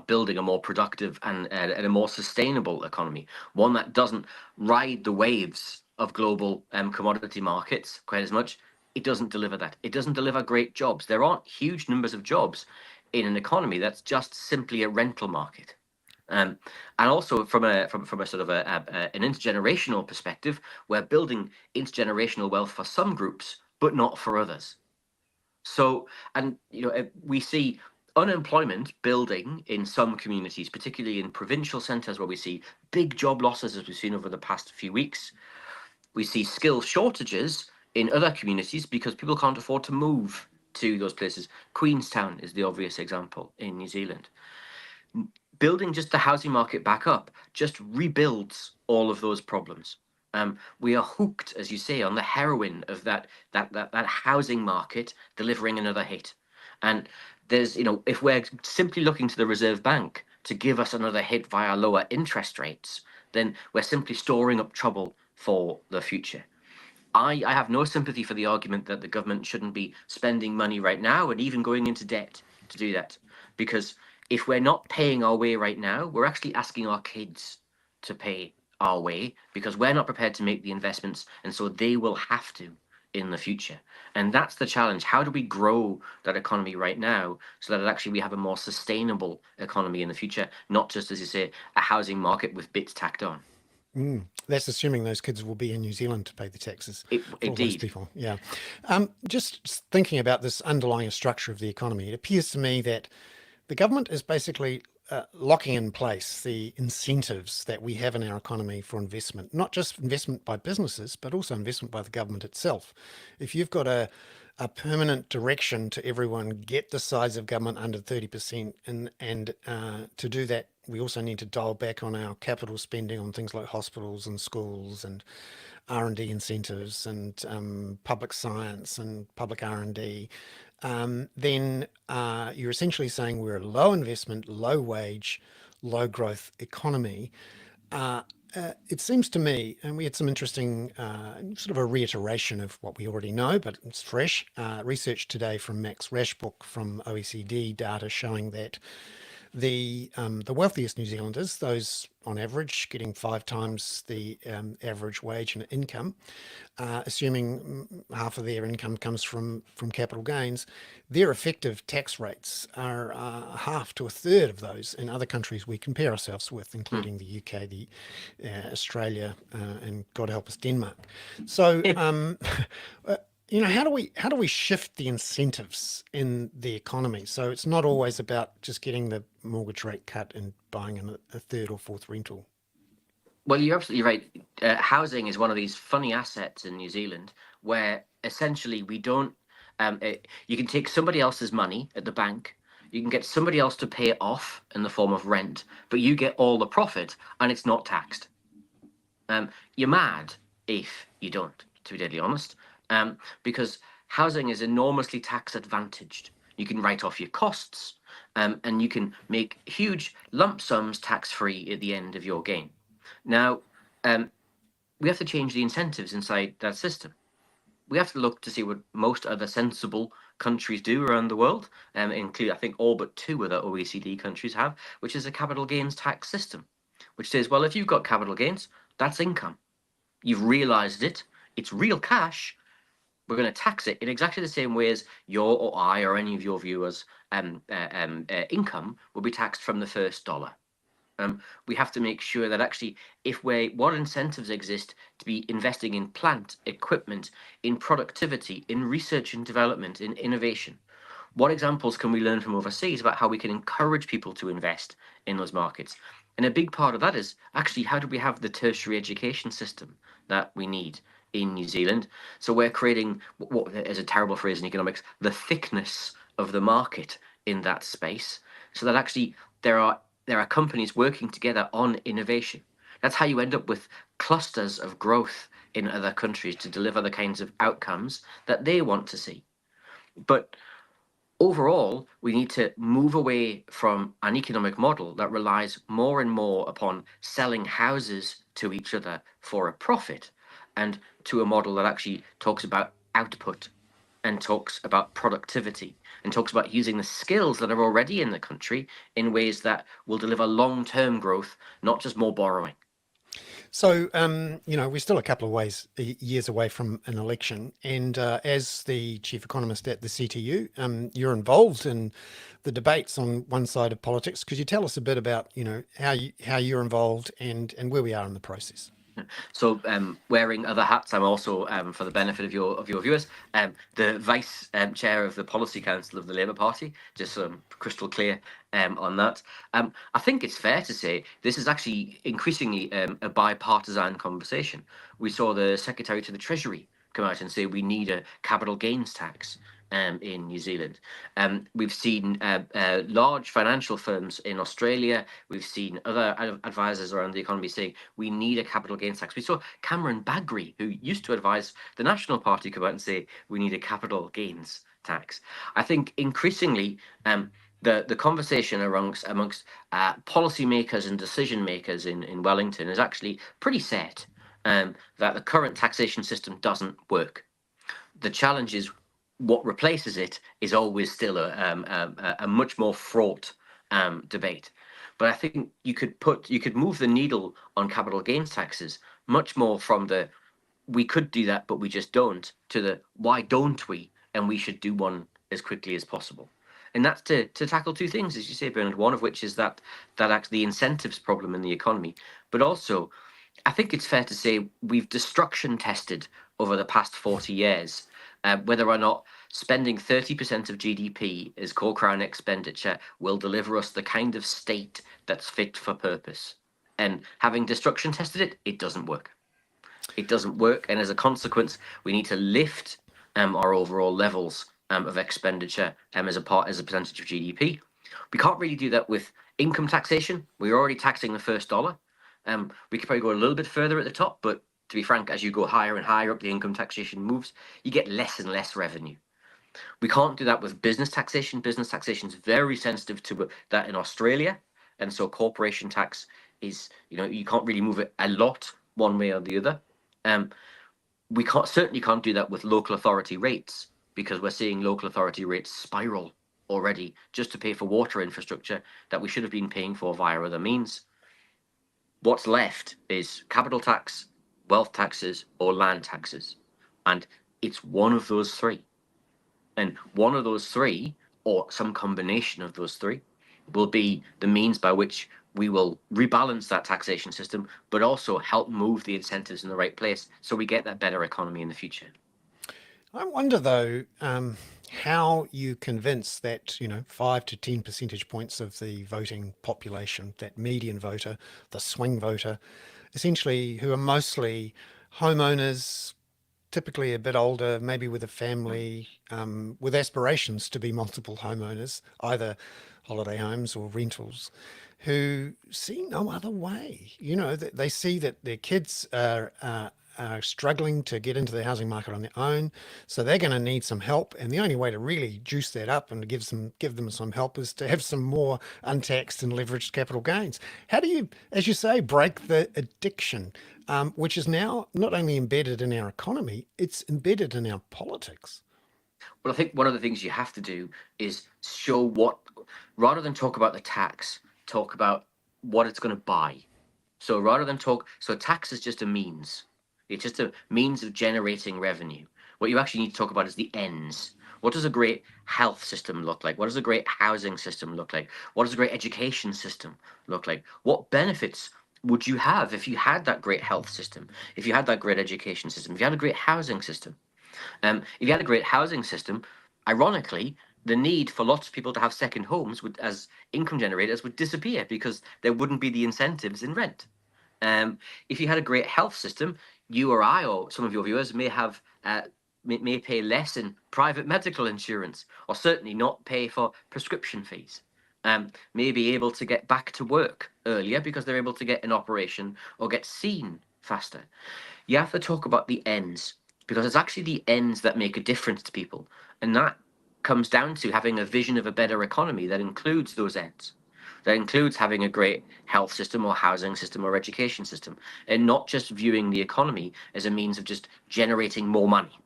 building a more productive and a more sustainable economy, one that doesn't ride the waves of global commodity markets quite as much. It doesn't deliver that. It doesn't deliver great jobs. There aren't huge numbers of jobs in an economy that's just simply a rental market. And also from a sort of an intergenerational perspective, we're building intergenerational wealth for some groups, but not for others. So, and we see unemployment building in some communities, particularly in provincial centres where we see big job losses, as we've seen over the past few weeks. We see skill shortages in other communities because people can't afford to move to those places. Queenstown is the obvious example in New Zealand. Building just the housing market back up just rebuilds all of those problems. We are hooked, as you say, on the heroin of that housing market delivering another hit. And there's, if we're simply looking to the Reserve Bank to give us another hit via lower interest rates, then we're simply storing up trouble for the future. I have no sympathy for the argument that the government shouldn't be spending money right now and even going into debt to do that. Because if we're not paying our way right now, we're actually asking our kids to pay our way because we're not prepared to make the investments, and so they will have to in the future. And that's the challenge. How do we grow that economy right now so that actually we have a more sustainable economy in the future, not just, as you say, a housing market with bits tacked on? That's assuming those kids will be in New Zealand to pay the taxes for all those people. Yeah. Just thinking about this underlying structure of the economy, it appears to me that the government is basically locking in place the incentives that we have in our economy for investment, not just investment by businesses, but also investment by the government itself. If you've got a permanent direction to everyone, get the size of government under 30%, and to do that, we also need to dial back on our capital spending on things like hospitals and schools and R&D incentives and public science and public R&D. Then you're essentially saying we're a low investment, low wage, low growth economy. It seems to me, and we had some interesting sort of a reiteration of what we already know, but it's fresh research today from Max Rashbrook from OECD data showing that the wealthiest New Zealanders, those on average getting 5 times the average wage and income, assuming half of their income comes from capital gains, their effective tax rates are half to a third of those in other countries we compare ourselves with, including the UK, the Australia, and God help us, Denmark. So. How do we shift the incentives in the economy so it's not always about just getting the mortgage rate cut and buying a third or fourth rental? Well, you're absolutely right. Housing is one of these funny assets in New Zealand where essentially we don't. You can take somebody else's money at the bank, you can get somebody else to pay it off in the form of rent, but you get all the profit and it's not taxed. You're mad if you don't, to be deadly honest, because housing is enormously tax advantaged. You can write off your costs, and you can make huge lump sums tax free at the end of your gain. Now, we have to change the incentives inside that system. We have to look to see what most other sensible countries do around the world, include I think all but 2 other OECD countries have, which is a capital gains tax system, which says, well, if you've got capital gains, that's income. You've realized it. It's real cash. We're going to tax it in exactly the same way as your or I or any of your viewers' income will be taxed from the first dollar. We have to make sure that actually, what incentives exist to be investing in plant, equipment, in productivity, in research and development, in innovation. What examples can we learn from overseas about how we can encourage people to invest in those markets? And a big part of that is actually how do we have the tertiary education system that we need in New Zealand? So we're creating what is a terrible phrase in economics, the thickness of the market in that space, so that actually there are companies working together on innovation. That's how you end up with clusters of growth in other countries to deliver the kinds of outcomes that they want to see. But overall, we need to move away from an economic model that relies more and more upon selling houses to each other for a profit, and to a model that actually talks about output and talks about productivity and talks about using the skills that are already in the country in ways that will deliver long-term growth, not just more borrowing. So, we're still a couple of years away from an election, and as the chief economist at the CTU, you're involved in the debates on one side of politics. Could you tell us a bit about, how you're involved and where we are in the process? So, wearing other hats, I'm also, for the benefit of your viewers, the vice chair of the Policy Council of the Labour Party. Just crystal clear on that. I think it's fair to say this is actually increasingly a bipartisan conversation. We saw the Secretary to the Treasury come out and say we need a capital gains tax in New Zealand. We've seen large financial firms in Australia. We've seen other advisors around the economy saying we need a capital gains tax. We saw Cameron Bagri, who used to advise the National Party, come out and say we need a capital gains tax. I think increasingly the conversation amongst policymakers and decision makers in Wellington is actually pretty set, that the current taxation system doesn't work. The challenge is what replaces it is always still a much more fraught debate. But I think you could move the needle on capital gains taxes much more from the we could do that but we just don't, to the why don't we, and we should do one as quickly as possible. And that's to tackle 2 things, as you say, Bernard. One of which is that actually the incentives problem in the economy, but also I think it's fair to say we've destruction tested over the past 40 years whether or not spending 30% of GDP as core crown expenditure will deliver us the kind of state that's fit for purpose. And having destruction tested it, it doesn't work. It doesn't work, and as a consequence, we need to lift our overall levels of expenditure as a percentage of GDP. We can't really do that with income taxation. We're already taxing the first dollar. We could probably go a little bit further at the top, but to be frank, as you go higher and higher up the income taxation moves, you get less and less revenue. We can't do that with business taxation. Business taxation is very sensitive to that in Australia, and so corporation tax is, you can't really move it a lot one way or the other. We certainly can't do that with local authority rates, because we're seeing local authority rates spiral already just to pay for water infrastructure that we should have been paying for via other means. What's left is capital tax, wealth taxes, or land taxes. And it's one of those three. And one of those three, or some combination of those three, will be the means by which we will rebalance that taxation system, but also help move the incentives in the right place so we get that better economy in the future. I wonder, though, how you convince that, 5 to 10 percentage points of the voting population, that median voter, the swing voter, essentially who are mostly homeowners, typically a bit older, maybe with a family, with aspirations to be multiple homeowners, either holiday homes or rentals, who see no other way. They see that their kids are struggling to get into the housing market on their own, so they're going to need some help. And the only way to really juice that up and give them some help is to have some more untaxed and leveraged capital gains. How do you, as you say, break the addiction, which is now not only embedded in our economy, it's embedded in our politics? Well, I think one of the things you have to do is show rather than talk about the tax, talk about what it's going to buy. So tax is just a means. It's just a means of generating revenue. What you actually need to talk about is the ends. What does a great health system look like? What does a great housing system look like? What does a great education system look like? What benefits would you have if you had that great health system, if you had that great education system, if you had a great housing system? If you had a great housing system, ironically, the need for lots of people to have second homes as income generators would disappear, because there wouldn't be the incentives in rent. If you had a great health system, you or I or some of your viewers may pay less in private medical insurance, or certainly not pay for prescription fees. May be able to get back to work earlier because they're able to get an operation or get seen faster. You have to talk about the ends, because it's actually the ends that make a difference to people. And that comes down to having a vision of a better economy that includes those ends. That includes having a great health system or housing system or education system, and not just viewing the economy as a means of just generating more money.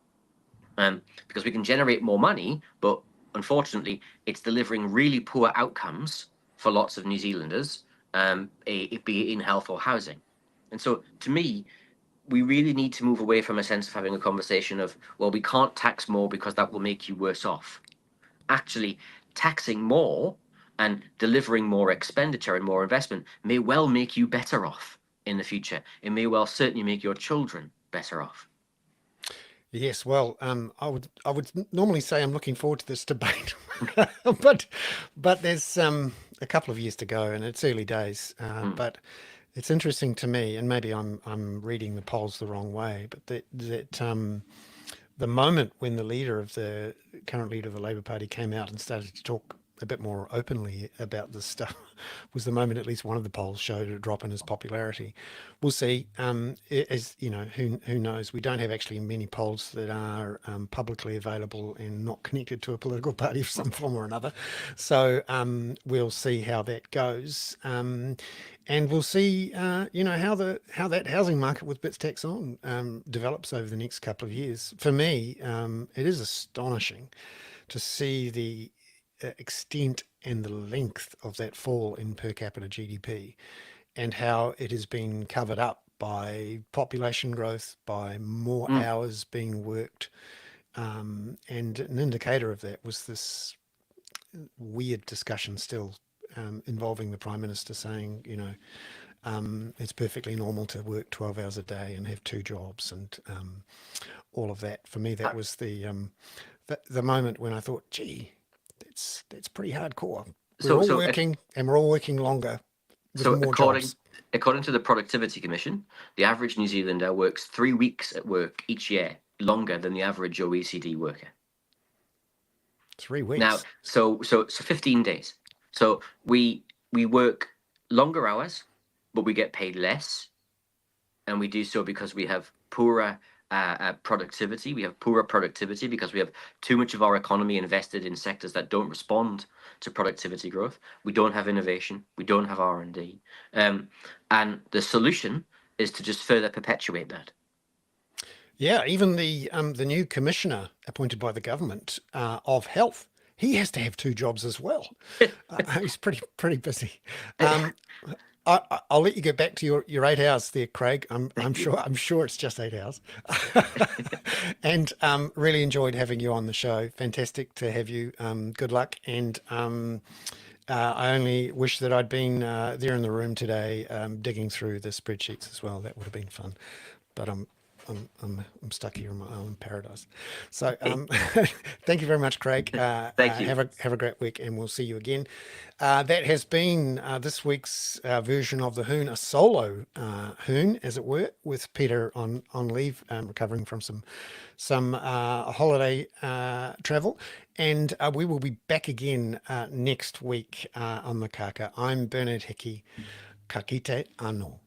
Because we can generate more money, but unfortunately, it's delivering really poor outcomes for lots of New Zealanders, be it in health or housing. And so, to me, we really need to move away from a sense of having a conversation of, well, we can't tax more because that will make you worse off. Actually, taxing more and delivering more expenditure and more investment may well make you better off in the future. It may well certainly make your children better off. Yes, well, I would normally say I'm looking forward to this debate, but there's a couple of years to go, and it's early days. But it's interesting to me, and maybe I'm reading the polls the wrong way, but that the moment when the current leader of the Labour Party came out and started to talk a bit more openly about this stuff was the moment at least one of the polls showed a drop in his popularity. We'll see. As you know, who knows? We don't have actually many polls that are publicly available and not connected to a political party of some form or another. So we'll see how that goes. And we'll see, how that housing market with bits tax on develops over the next couple of years. For me, it is astonishing to see the extent and the length of that fall in per capita GDP, and how it has been covered up by population growth, by more hours being worked. And an indicator of that was this weird discussion still involving the Prime Minister saying, it's perfectly normal to work 12 hours a day and have 2 jobs, and all of that. For me, that was the moment when I thought, gee, that's pretty hardcore. We're all working, and we're all working longer with more jobs. According to the Productivity Commission, the average New Zealander works 3 weeks at work each year, longer than the average OECD worker. 3 weeks. Now, so 15 days. So we work longer hours, but we get paid less, and we do so because we have poorer productivity. We have poorer productivity because we have too much of our economy invested in sectors that don't respond to productivity growth. We don't have innovation. We don't have R&D. And the solution is to just further perpetuate that. Yeah, even the new commissioner appointed by the government of health, he has to have two jobs as well. He's pretty busy. I'll let you get back to your 8 hours there, Craig. I'm sure it's just 8 hours. And really enjoyed having you on the show. Fantastic to have you. Good luck. And I only wish that I'd been there in the room today, digging through the spreadsheets as well. That would have been fun. But I'm stuck here in my own paradise. So thank you very much, Craig. Thank you. Have a great week, and we'll see you again. That has been this week's version of the Hoon, a solo Hoon, as it were, with Peter on leave, recovering from some holiday travel. And we will be back again next week on the Kaka. I'm Bernard Hickey. Ka kite anō.